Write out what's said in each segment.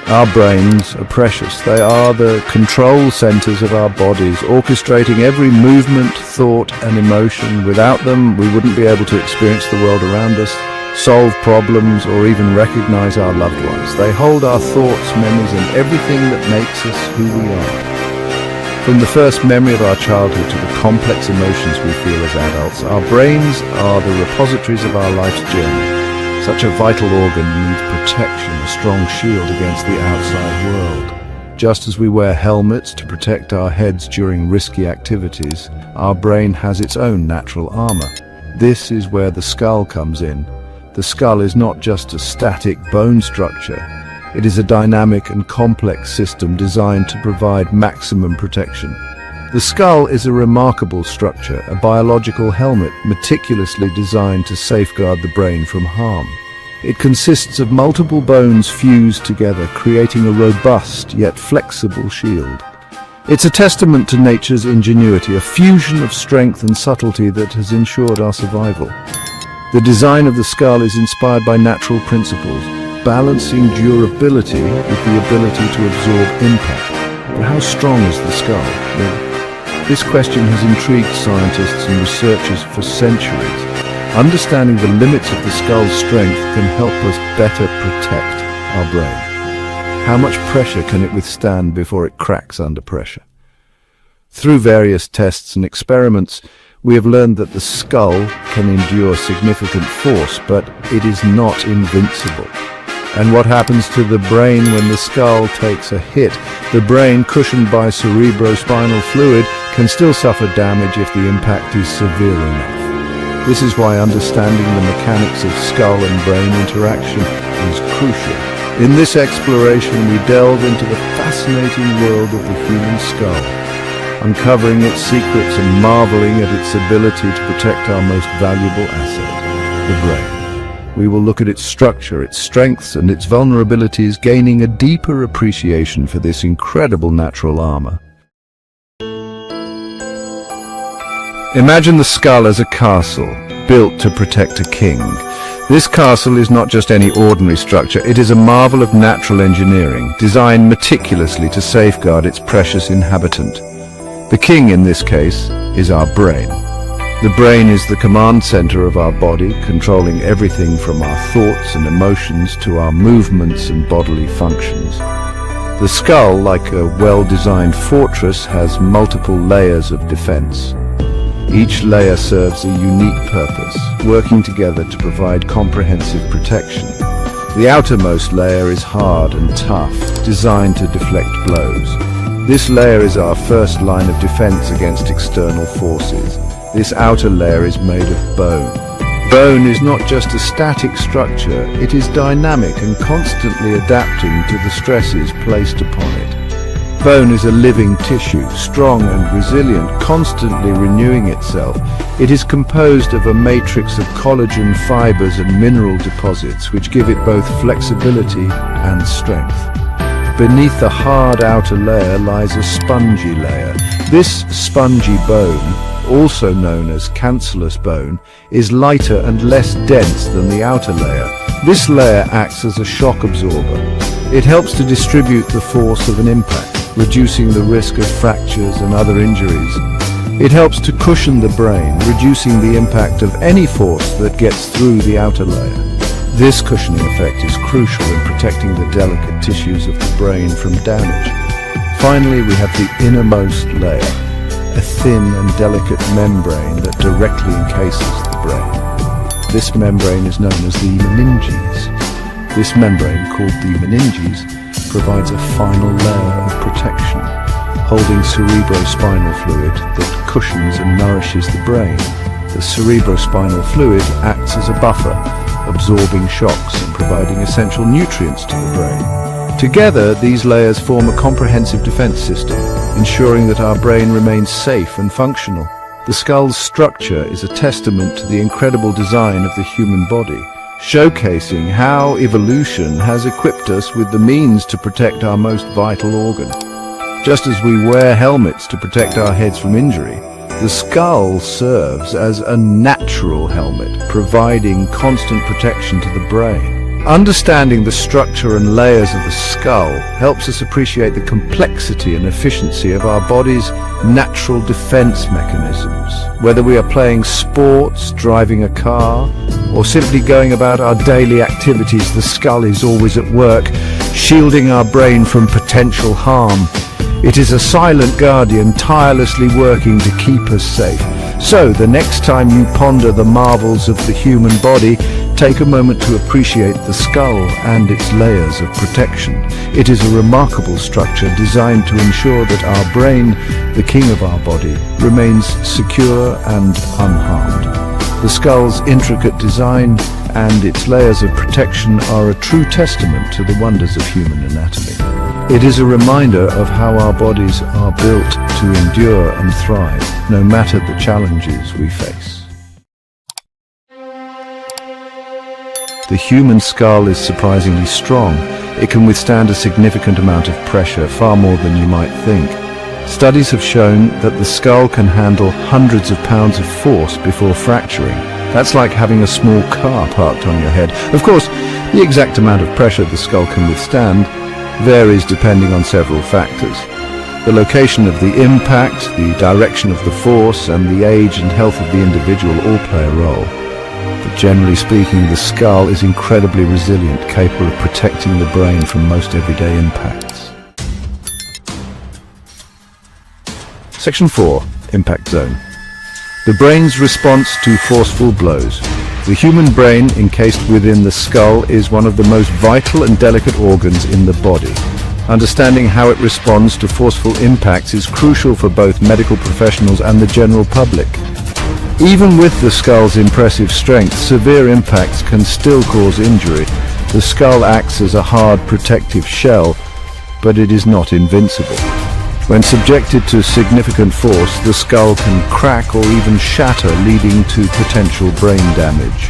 Our brains are precious. They are the control centers of our bodies, orchestrating every movement, thought, and emotion. Without them, we wouldn't be able to experience the world around us, solve problems, or even recognize our loved ones. They hold our thoughts, memories, and everything that makes us who we are. From the first memory of our childhood to the complex emotions we feel as adults, our brains are the repositories of our life's journey. Such a vital organ needs protection, a strong shield against the outside world. Just as we wear helmets to protect our heads during risky activities, our brain has its own natural armor. This is where the skull comes in. The skull is not just a static bone structure. It is a dynamic and complex system designed to provide maximum protection. The skull is a remarkable structure, a biological helmet meticulously designed to safeguard the brain from harm. It consists of multiple bones fused together, creating a robust yet flexible shield. It's a testament to nature's ingenuity, a fusion of strength and subtlety that has ensured our survival. The design of the skull is inspired by natural principles, balancing durability with the ability to absorb impact. But how strong is the skull? This question has intrigued scientists and researchers for centuries. Understanding the limits of the skull's strength can help us better protect our brain. How much pressure can it withstand before it cracks under pressure? Through various tests and experiments, we have learned that the skull can endure significant force, but it is not invincible. And what happens to the brain when the skull takes a hit? The brain, cushioned by cerebrospinal fluid, can still suffer damage if the impact is severe enough. This is why understanding the mechanics of skull and brain interaction is crucial. In this exploration, we delve into the fascinating world of the human skull, uncovering its secrets and marveling at its ability to protect our most valuable asset, the brain. We will look at its structure, its strengths, and its vulnerabilities, gaining a deeper appreciation for this incredible natural armor. Imagine the skull as a castle, built to protect a king. This castle is not just any ordinary structure, it is a marvel of natural engineering, designed meticulously to safeguard its precious inhabitant. The king, in this case, is our brain. The brain is the command center of our body, controlling everything from our thoughts and emotions to our movements and bodily functions. The skull, like a well-designed fortress, has multiple layers of defense. Each layer serves a unique purpose, working together to provide comprehensive protection. The outermost layer is hard and tough, designed to deflect blows. This layer is our first line of defense against external forces. This outer layer is made of bone. Bone is not just a static structure, it is dynamic and constantly adapting to the stresses placed upon it. Bone is a living tissue, strong and resilient, constantly renewing itself. It is composed of a matrix of collagen fibers and mineral deposits which give it both flexibility and strength. Beneath the hard outer layer lies a spongy layer. This spongy bone, also known as cancellous bone, is lighter and less dense than the outer layer. This layer acts as a shock absorber. It helps to distribute the force of an impact, reducing the risk of fractures and other injuries. It helps to cushion the brain, reducing the impact of any force that gets through the outer layer. This cushioning effect is crucial in protecting the delicate tissues of the brain from damage. Finally, we have the innermost layer, a thin and delicate membrane that directly encases the brain. This membrane is known as the meninges. This membrane, called the meninges, provides a final layer of protection, holding cerebrospinal fluid that cushions and nourishes the brain. The cerebrospinal fluid acts as a buffer, absorbing shocks and providing essential nutrients to the brain. Together, these layers form a comprehensive defense system, ensuring that our brain remains safe and functional. The skull's structure is a testament to the incredible design of the human body, showcasing how evolution has equipped us with the means to protect our most vital organ. Just as we wear helmets to protect our heads from injury, the skull serves as a natural helmet, providing constant protection to the brain. Understanding the structure and layers of the skull helps us appreciate the complexity and efficiency of our body's natural defense mechanisms. Whether we are playing sports, driving a car, or simply going about our daily activities, the skull is always at work, shielding our brain from potential harm. It is a silent guardian, tirelessly working to keep us safe. So, the next time you ponder the marvels of the human body, take a moment to appreciate the skull and its layers of protection. It is a remarkable structure designed to ensure that our brain, the king of our body, remains secure and unharmed. The skull's intricate design and its layers of protection are a true testament to the wonders of human anatomy. It is a reminder of how our bodies are built to endure and thrive, no matter the challenges we face. The human skull is surprisingly strong. It can withstand a significant amount of pressure, far more than you might think. Studies have shown that the skull can handle hundreds of pounds of force before fracturing. That's like having a small car parked on your head. Of course, the exact amount of pressure the skull can withstand varies depending on several factors. The location of the impact, the direction of the force, and the age and health of the individual all play a role. But generally speaking, the skull is incredibly resilient, capable of protecting the brain from most everyday impacts. Section 4. Impact Zone. The brain's response to forceful blows. The human brain, encased within the skull, is one of the most vital and delicate organs in the body. Understanding how it responds to forceful impacts is crucial for both medical professionals and the general public. Even with the skull's impressive strength, severe impacts can still cause injury. The skull acts as a hard protective shell, but it is not invincible. When subjected to significant force, the skull can crack or even shatter, leading to potential brain damage.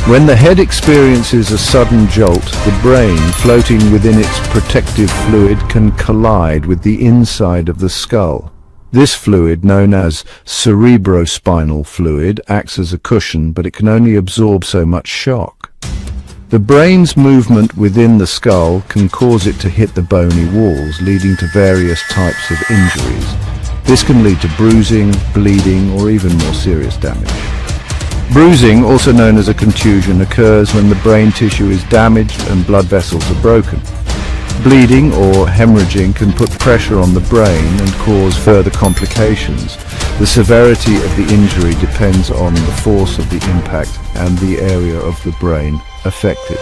When the head experiences a sudden jolt, the brain, floating within its protective fluid, can collide with the inside of the skull. This fluid, known as cerebrospinal fluid, acts as a cushion, but it can only absorb so much shock. The brain's movement within the skull can cause it to hit the bony walls, leading to various types of injuries. This can lead to bruising, bleeding, or even more serious damage. Bruising, also known as a contusion, occurs when the brain tissue is damaged and blood vessels are broken. Bleeding or hemorrhaging can put pressure on the brain and cause further complications. The severity of the injury depends on the force of the impact and the area of the brain affected.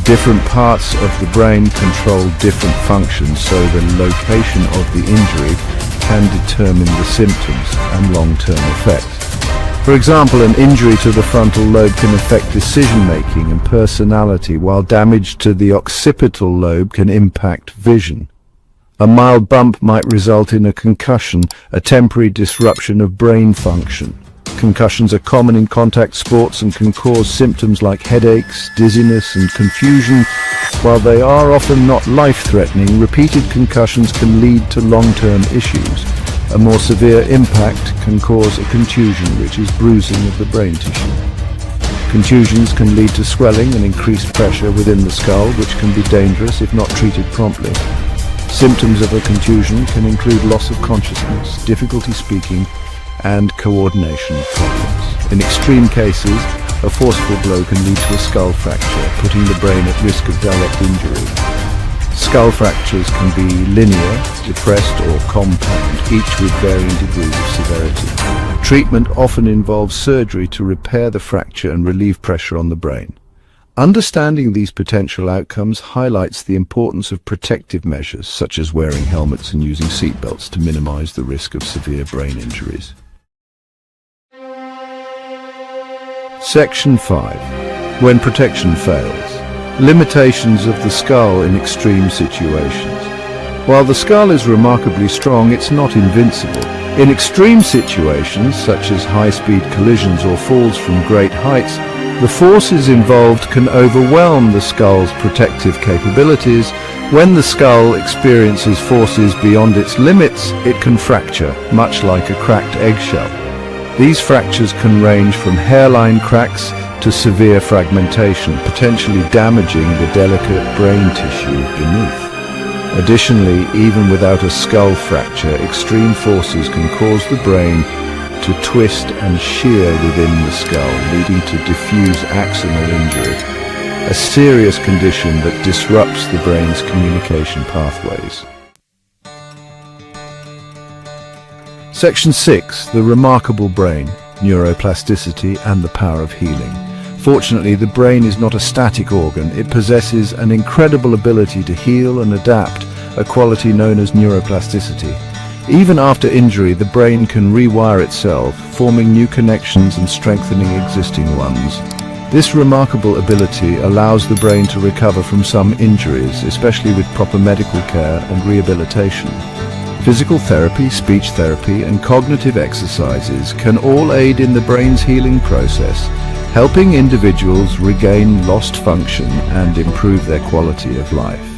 Different parts of the brain control different functions, so the location of the injury can determine the symptoms and long-term effects. For example, an injury to the frontal lobe can affect decision-making and personality, while damage to the occipital lobe can impact vision. A mild bump might result in a concussion, a temporary disruption of brain function. Concussions are common in contact sports and can cause symptoms like headaches, dizziness, and confusion. While they are often not life-threatening, repeated concussions can lead to long-term issues. A more severe impact can cause a contusion, which is bruising of the brain tissue. Contusions can lead to swelling and increased pressure within the skull, which can be dangerous if not treated promptly. Symptoms of a contusion can include loss of consciousness, difficulty speaking, and coordination problems. In extreme cases, a forceful blow can lead to a skull fracture, putting the brain at risk of direct injury. Skull fractures can be linear, depressed, or compound, each with varying degrees of severity. Treatment often involves surgery to repair the fracture and relieve pressure on the brain. Understanding these potential outcomes highlights the importance of protective measures, such as wearing helmets and using seatbelts to minimize the risk of severe brain injuries. Section 5. When protection fails. Limitations of the skull in extreme situations. While the skull is remarkably strong, it's not invincible. In extreme situations, such as high-speed collisions or falls from great heights, the forces involved can overwhelm the skull's protective capabilities. When the skull experiences forces beyond its limits, it can fracture, much like a cracked eggshell. These fractures can range from hairline cracks to severe fragmentation, potentially damaging the delicate brain tissue beneath. Additionally, even without a skull fracture, extreme forces can cause the brain to twist and shear within the skull, leading to diffuse axonal injury, a serious condition that disrupts the brain's communication pathways. Section 6. The remarkable brain, neuroplasticity and the power of healing. Fortunately, the brain is not a static organ. It possesses an incredible ability to heal and adapt, a quality known as neuroplasticity. Even after injury, the brain can rewire itself, forming new connections and strengthening existing ones. This remarkable ability allows the brain to recover from some injuries, especially with proper medical care and rehabilitation. Physical therapy, speech therapy, and cognitive exercises can all aid in the brain's healing process, helping individuals regain lost function and improve their quality of life.